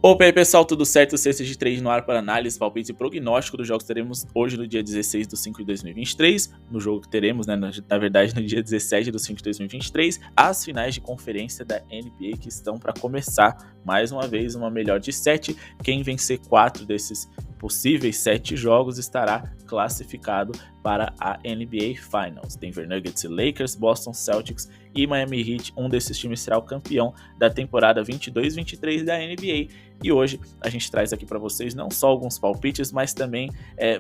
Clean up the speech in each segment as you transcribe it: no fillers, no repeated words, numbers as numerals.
Opa, e aí pessoal, tudo certo? Sexta de trade no ar para análise, palpite e prognóstico dos jogos que teremos hoje no dia 16 de 5 de 2023. No jogo que teremos, né, na verdade no dia 17 de 5 de 2023, as finais de conferência da NBA que estão para começar. Mais uma vez, uma melhor de 7. Quem vencer 4 desses possíveis 7 jogos estará classificado para a NBA Finals. Denver Nuggets e Lakers, Boston Celtics e Miami Heat, um desses times será o campeão da temporada 22-23 da NBA. E hoje a gente traz aqui para vocês não só alguns palpites, mas também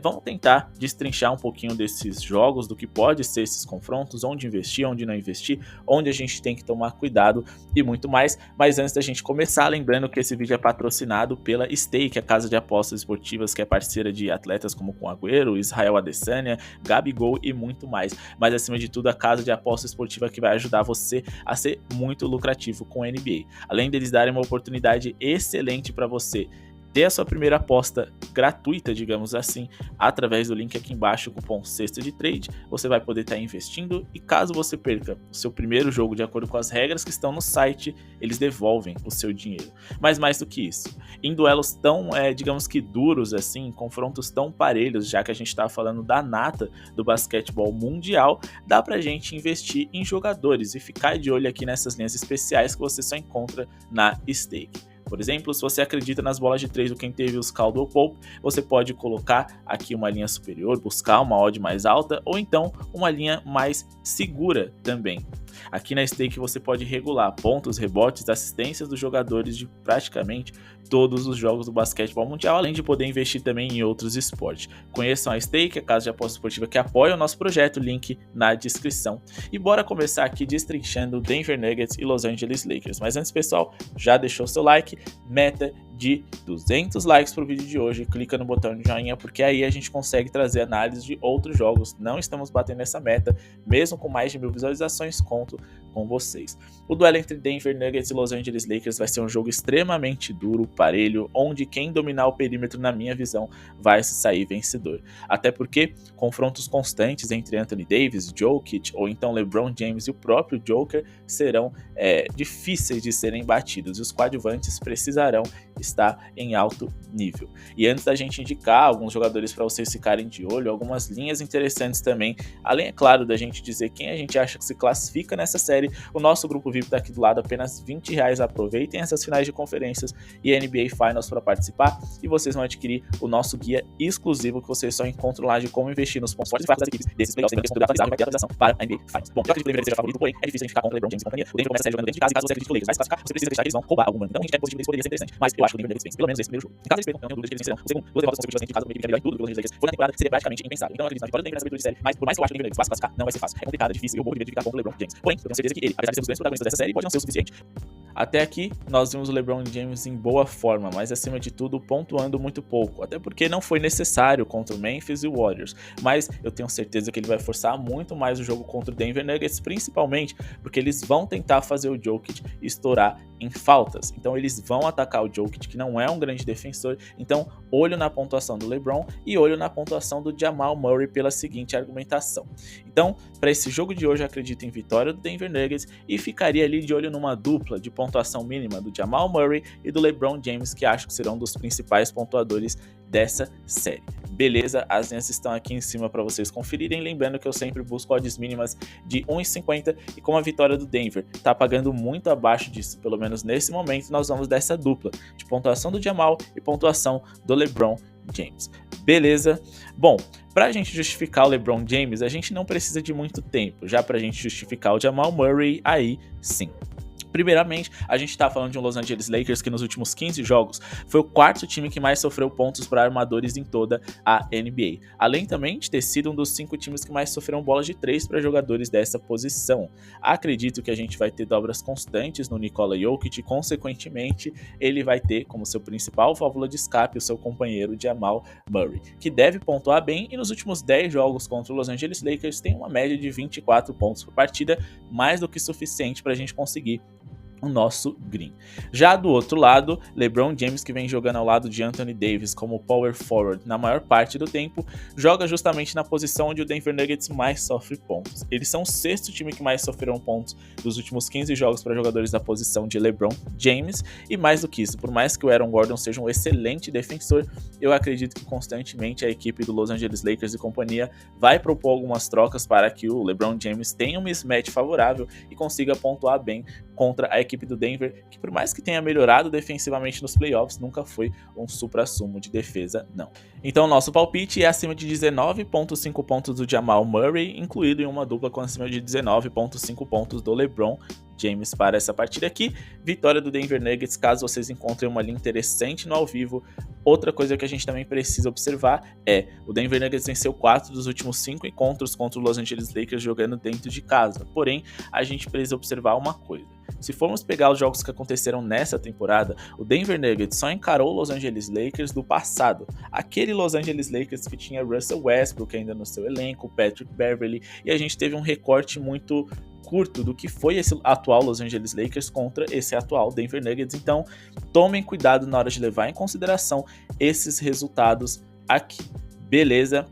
vamos tentar destrinchar um pouquinho desses jogos, do que pode ser esses confrontos, onde investir, onde não investir, onde a gente tem que tomar cuidado e muito mais. Mas antes da gente começar, lembrando que esse vídeo é patrocinado pela Stake, a casa de apostas esportivas que é parceira de atletas como Kun Agüero, Israel Adesanya, Gabigol e muito mais. Mas acima de tudo, a casa de aposta esportiva que vai ajudar você a ser muito lucrativo com a NBA. Além deles darem uma oportunidade excelente para você ter a sua primeira aposta gratuita, digamos assim, através do link aqui embaixo, o cupom Sexta de Trade, você vai poder estar investindo e caso você perca o seu primeiro jogo de acordo com as regras que estão no site, eles devolvem o seu dinheiro. Mas mais do que isso, em duelos tão, digamos que duros assim, confrontos tão parelhos, já que a gente está falando da nata do basquetebol mundial, dá pra gente investir em jogadores e ficar de olho aqui nessas linhas especiais que você só encontra na Stake. Por exemplo, se você acredita nas bolas de 3 do quem teve os Caldwell Pope, você pode colocar aqui uma linha superior, buscar uma odd mais alta ou então uma linha mais segura também. Aqui na Stake você pode regular pontos, rebotes, assistências dos jogadores de praticamente todos os jogos do basquetebol mundial, além de poder investir também em outros esportes. Conheçam a Stake, a casa de aposta esportiva que apoia o nosso projeto, link na descrição. E bora começar aqui destrinchando Denver Nuggets e Los Angeles Lakers. Mas antes, pessoal, já deixou seu like? Meta de 200 likes pro vídeo de hoje, clica no botão de joinha, porque aí a gente consegue trazer análise de outros jogos. Não estamos batendo essa meta, mesmo com mais de 1000 visualizações, conto com vocês. O duelo entre Denver Nuggets e Los Angeles Lakers vai ser um jogo extremamente duro, parelho, onde quem dominar o perímetro, na minha visão, vai se sair vencedor. Até porque confrontos constantes entre Anthony Davis, Jokic, ou então LeBron James e o próprio Joker serão difíceis de serem batidos, e os coadjuvantes precisarão estar em alto nível. E antes da gente indicar alguns jogadores para vocês ficarem de olho, algumas linhas interessantes também, além, é claro, da gente dizer quem a gente acha que se classifica nessa série, o nosso grupo VIP tá aqui do lado, apenas R$20. Aproveitem essas finais de conferências e NBA Finals para participar, e vocês vão adquirir o nosso guia exclusivo que vocês só encontram lá de como investir nos pontos fortes e fracos das equipes desses playoffs, atualizado e vai ter atualização para a NBA Finals. Bom, eu acredito que o Denver seja favorito, porém é difícil identificar contra o LeBron James e companhia. O Denver começa a série jogando dentro de casa, e caso você acredite que o Lakers vai se classificar, você precisa acreditar que eles vão roubar algum ano. Então a gente é positivo, isso poderia ser interessante, mas eu acho que o Denver Nuggets vence, pelo menos esse primeiro jogo. Em caso eles percam, eu não tenho dúvida de que eles vencerão. O segundo, duas derrotas consecutivas dentro de casa, uma equipe que é melhor em tudo do que o Los Angeles Lakers foi na temporada, seria praticamente impensável. Então eu acredito na vitória do Denver nessa abertura de série, mas por mais que eu acho que o Denver Nuggets vai se classificar, não vai ser fácil. É complicado, é difícil, eu morro de medo de ficar contra o LeBron James. Porém, eu tenho certeza que ele, apesar de ser um dos grandes protagonistas dessa série, pode não ser o suficiente. Até aqui, nós vimos o LeBron James em boa forma, mas acima de tudo pontuando muito pouco, até porque não foi necessário contra o Memphis e o Warriors, mas eu tenho certeza que ele vai forçar muito mais o jogo contra o Denver Nuggets, principalmente porque eles vão tentar fazer o Jokic estourar em faltas, então eles vão atacar o Jokic, que não é um grande defensor, então olho na pontuação do LeBron e olho na pontuação do Jamal Murray pela seguinte argumentação. Então, para esse jogo de hoje eu acredito em vitória do Denver Nuggets e ficaria ali de olho numa dupla de pontuação mínima do Jamal Murray e do LeBron James, que acho que serão um dos principais pontuadores dessa série. Beleza? As linhas estão aqui em cima para vocês conferirem, lembrando que eu sempre busco odds mínimas de 1,50 e como a vitória do Denver tá pagando muito abaixo disso, pelo menos nesse momento, nós vamos dessa dupla de pontuação do Jamal e pontuação do LeBron James. Beleza? Bom, pra gente justificar o LeBron James, a gente não precisa de muito tempo, já pra gente justificar o Jamal Murray, aí sim. Primeiramente, a gente tá falando de um Los Angeles Lakers que nos últimos 15 jogos foi o quarto time que mais sofreu pontos para armadores em toda a NBA. Além também de ter sido um dos 5 times que mais sofreram bolas de 3 para jogadores dessa posição. Acredito que a gente vai ter dobras constantes no Nikola Jokic e, consequentemente, ele vai ter como seu principal válvula de escape o seu companheiro Jamal Murray, que deve pontuar bem e nos últimos 10 jogos contra o Los Angeles Lakers tem uma média de 24 pontos por partida, mais do que suficiente para a gente conseguir o nosso Green. Já do outro lado, LeBron James, que vem jogando ao lado de Anthony Davis como power forward na maior parte do tempo, joga justamente na posição onde o Denver Nuggets mais sofre pontos. Eles são o sexto time que mais sofreram pontos dos últimos 15 jogos para jogadores da posição de LeBron James, e mais do que isso, por mais que o Aaron Gordon seja um excelente defensor, eu acredito que constantemente a equipe do Los Angeles Lakers e companhia vai propor algumas trocas para que o LeBron James tenha um mismatch favorável e consiga pontuar bem contra a equipe do Denver, que por mais que tenha melhorado defensivamente nos playoffs, nunca foi um supra-sumo de defesa, não. Então nosso palpite é acima de 19.5 pontos do Jamal Murray, incluído em uma dupla com acima de 19.5 pontos do LeBron James para essa partida aqui. Vitória do Denver Nuggets, caso vocês encontrem uma linha interessante no ao vivo. Outra coisa que a gente também precisa observar é o Denver Nuggets venceu 4 dos últimos 5 encontros contra o Los Angeles Lakers jogando dentro de casa. Porém, a gente precisa observar uma coisa. Se formos pegar os jogos que aconteceram nessa temporada, o Denver Nuggets só encarou o Los Angeles Lakers do passado. Aquele Los Angeles Lakers que tinha Russell Westbrook ainda no seu elenco, Patrick Beverley, e a gente teve um recorte muito curto do que foi esse atual Los Angeles Lakers contra esse atual Denver Nuggets. Então, tomem cuidado na hora de levar em consideração esses resultados aqui. Beleza?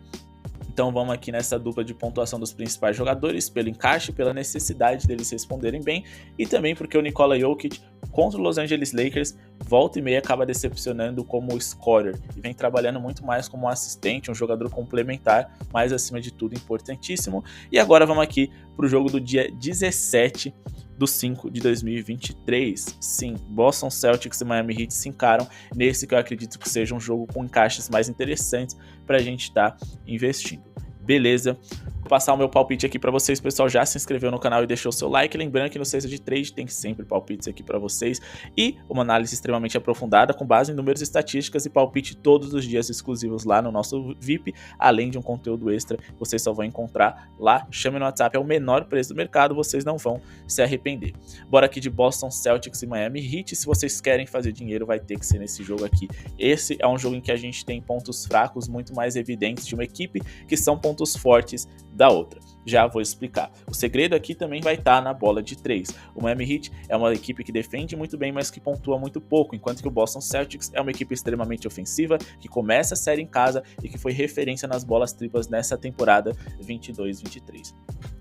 Então vamos aqui nessa dupla de pontuação dos principais jogadores, pelo encaixe, pela necessidade deles responderem bem, e também porque o Nikola Jokic contra o Los Angeles Lakers volta e meia acaba decepcionando como scorer e vem trabalhando muito mais como um assistente, um jogador complementar, mas acima de tudo importantíssimo. E agora vamos aqui para o jogo do dia 17/5/2023. Sim, Boston Celtics e Miami Heat se encaram nesse que eu acredito que seja um jogo com encaixes mais interessantes para a gente estar investindo. Beleza? Vou passar o meu palpite aqui para vocês, pessoal. Já se inscreveu no canal e deixou o seu like. Lembrando que no Cesta de Trade tem sempre palpites aqui para vocês e uma análise extremamente aprofundada com base em números, estatísticas e palpite todos os dias exclusivos lá no nosso VIP, além de um conteúdo extra que vocês só vão encontrar lá. Chame no WhatsApp, é o menor preço do mercado, vocês não vão se arrepender. Bora aqui de Boston Celtics e Miami Heat. Se vocês querem fazer dinheiro, vai ter que ser nesse jogo aqui. Esse é um jogo em que a gente tem pontos fracos muito mais evidentes de uma equipe, que são pontos fortes da outra. Já vou explicar. O segredo aqui também vai estar na bola de 3. O Miami Heat é uma equipe que defende muito bem, mas que pontua muito pouco, enquanto que o Boston Celtics é uma equipe extremamente ofensiva, que começa a série em casa e que foi referência nas bolas triplas nessa temporada 22-23.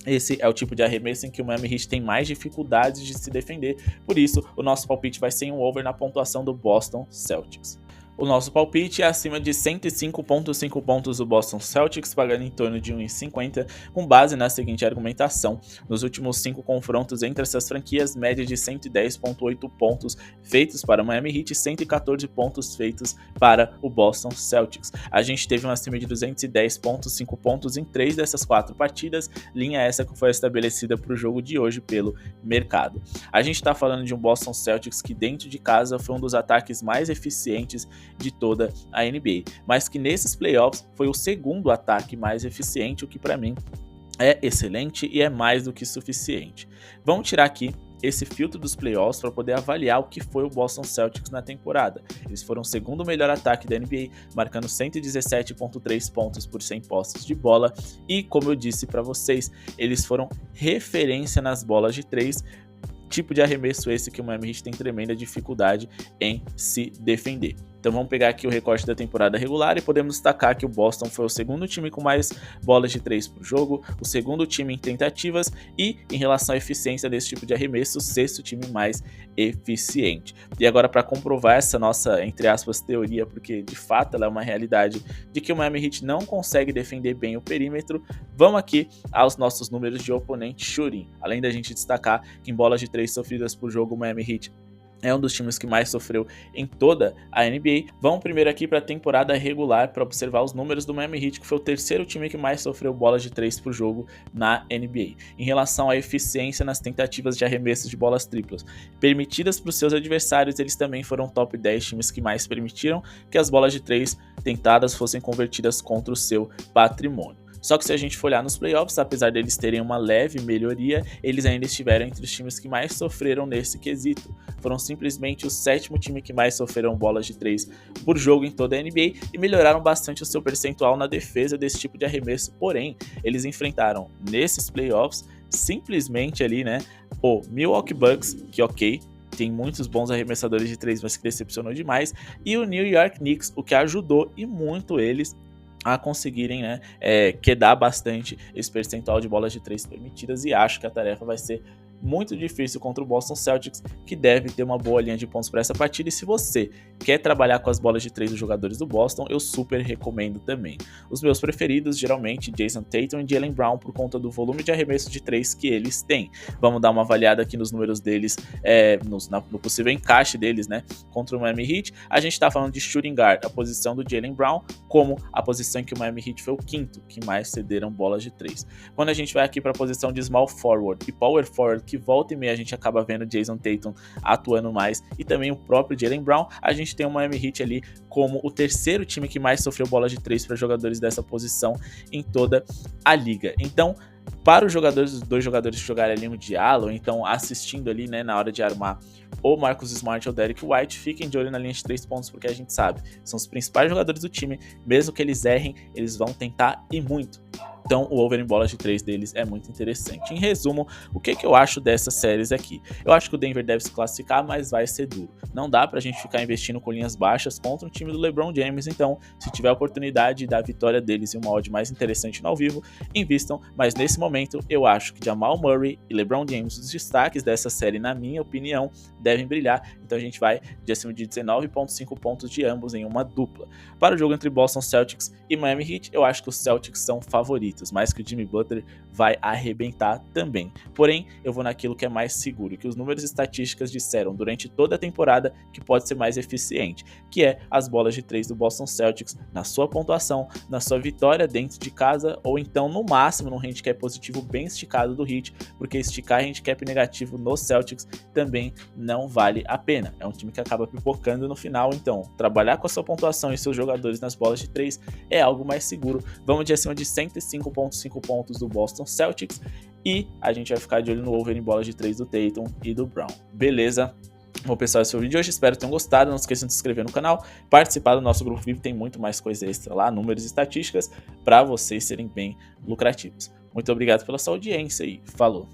Esse é o tipo de arremesso em que o Miami Heat tem mais dificuldades de se defender, por isso o nosso palpite vai ser um over na pontuação do Boston Celtics. O nosso palpite é acima de 105.5 pontos do Boston Celtics, pagando em torno de 1,50, com base na seguinte argumentação: nos últimos 5 confrontos entre essas franquias, média de 110.8 pontos feitos para o Miami Heat e 114 pontos feitos para o Boston Celtics. A gente teve um acima de 210.5 pontos em 3 dessas 4 partidas, linha essa que foi estabelecida para o jogo de hoje pelo mercado. A gente está falando de um Boston Celtics que dentro de casa foi um dos ataques mais eficientes de toda a NBA, mas que nesses playoffs foi o segundo ataque mais eficiente, o que para mim é excelente e é mais do que suficiente. Vamos tirar aqui esse filtro dos playoffs para poder avaliar o que foi o Boston Celtics na temporada. Eles foram o segundo melhor ataque da NBA, marcando 117.3 pontos por 100 posses de bola, e como eu disse para vocês, eles foram referência nas bolas de 3, tipo de arremesso esse que o Miami Heat tem tremenda dificuldade em se defender. Então vamos pegar aqui o recorte da temporada regular e podemos destacar que o Boston foi o segundo time com mais bolas de 3 por jogo, o segundo time em tentativas e, em relação à eficiência desse tipo de arremesso, o sexto time mais eficiente. E agora, para comprovar essa nossa, entre aspas, teoria, porque de fato ela é uma realidade de que o Miami Heat não consegue defender bem o perímetro, vamos aqui aos nossos números de oponente shooting. Além da gente destacar que em bolas de 3 sofridas por jogo, o Miami Heat é um dos times que mais sofreu em toda a NBA. Vamos primeiro aqui para a temporada regular para observar os números do Miami Heat, que foi o terceiro time que mais sofreu bolas de 3 por jogo na NBA. Em relação à eficiência nas tentativas de arremessos de bolas triplas permitidas para os seus adversários, eles também foram top 10 times que mais permitiram que as bolas de 3 tentadas fossem convertidas contra o seu patrimônio. Só que se a gente for olhar nos playoffs, apesar deles terem uma leve melhoria, eles ainda estiveram entre os times que mais sofreram nesse quesito. Foram simplesmente o sétimo time que mais sofreram bolas de 3 por jogo em toda a NBA e melhoraram bastante o seu percentual na defesa desse tipo de arremesso. Porém, eles enfrentaram nesses playoffs simplesmente ali, né, o Milwaukee Bucks, que ok, tem muitos bons arremessadores de 3, mas que decepcionou demais. E o New York Knicks, o que ajudou e muito eles a conseguirem, né, quedar bastante esse percentual de bolas de 3 permitidas, e acho que a tarefa vai ser muito difícil contra o Boston Celtics, que deve ter uma boa linha de pontos para essa partida. E se você quer trabalhar com as bolas de 3 dos jogadores do Boston, eu super recomendo também. Os meus preferidos, geralmente, Jason Tatum e Jaylen Brown, por conta do volume de arremesso de 3 que eles têm. Vamos dar uma avaliada aqui nos números deles, no possível encaixe deles, né, contra o Miami Heat. A gente tá falando de shooting guard, a posição do Jaylen Brown, como a posição em que o Miami Heat foi o quinto que mais cederam bolas de 3. Quando a gente vai aqui para a posição de small forward e power forward, que volta e meia a gente acaba vendo Jason Tatum atuando mais, e também o próprio Jaylen Brown, a gente tem o Miami Heat ali como o terceiro time que mais sofreu bolas de 3 para jogadores dessa posição em toda a liga. Então, para os dois jogadores que jogarem ali no diálogo, então assistindo ali, né, na hora de armar ou Marcus Smart ou Derrick White, fiquem de olho na linha de 3 pontos, porque a gente sabe, são os principais jogadores do time, mesmo que eles errem, eles vão tentar e muito. Então o over em bolas de 3 deles é muito interessante. Em resumo, o que eu acho dessas séries aqui? Eu acho que o Denver deve se classificar, mas vai ser duro. Não dá pra gente ficar investindo com linhas baixas contra um time do LeBron James, então se tiver a oportunidade da vitória deles e uma odd mais interessante no ao vivo, invistam, mas nesse momento eu acho que Jamal Murray e LeBron James, os destaques dessa série, na minha opinião, devem brilhar, então a gente vai de acima de 19,5 pontos de ambos em uma dupla. Para o jogo entre Boston Celtics e Miami Heat, eu acho que os Celtics são favoritos, mas que o Jimmy Butler vai arrebentar também. Porém, eu vou naquilo que é mais seguro, que os números e estatísticas disseram durante toda a temporada que pode ser mais eficiente, que é as bolas de 3 do Boston Celtics na sua pontuação, na sua vitória dentro de casa, ou então no máximo num handicap positivo bem esticado do Heat, porque esticar handicap negativo no Celtics também não vale a pena. É um time que acaba pipocando no final, então trabalhar com a sua pontuação e seus jogadores nas bolas de 3 é algo mais seguro. Vamos de acima de 105,5 pontos do Boston Celtics, e a gente vai ficar de olho no over em bolas de 3 do Tatum e do Brown. Beleza? Bom, pessoal, esse foi o vídeo de hoje, espero que tenham gostado. Não esqueçam de se inscrever no canal, participar do nosso grupo VIP, tem muito mais coisa extra lá, números e estatísticas, para vocês serem bem lucrativos. Muito obrigado pela sua audiência e falou!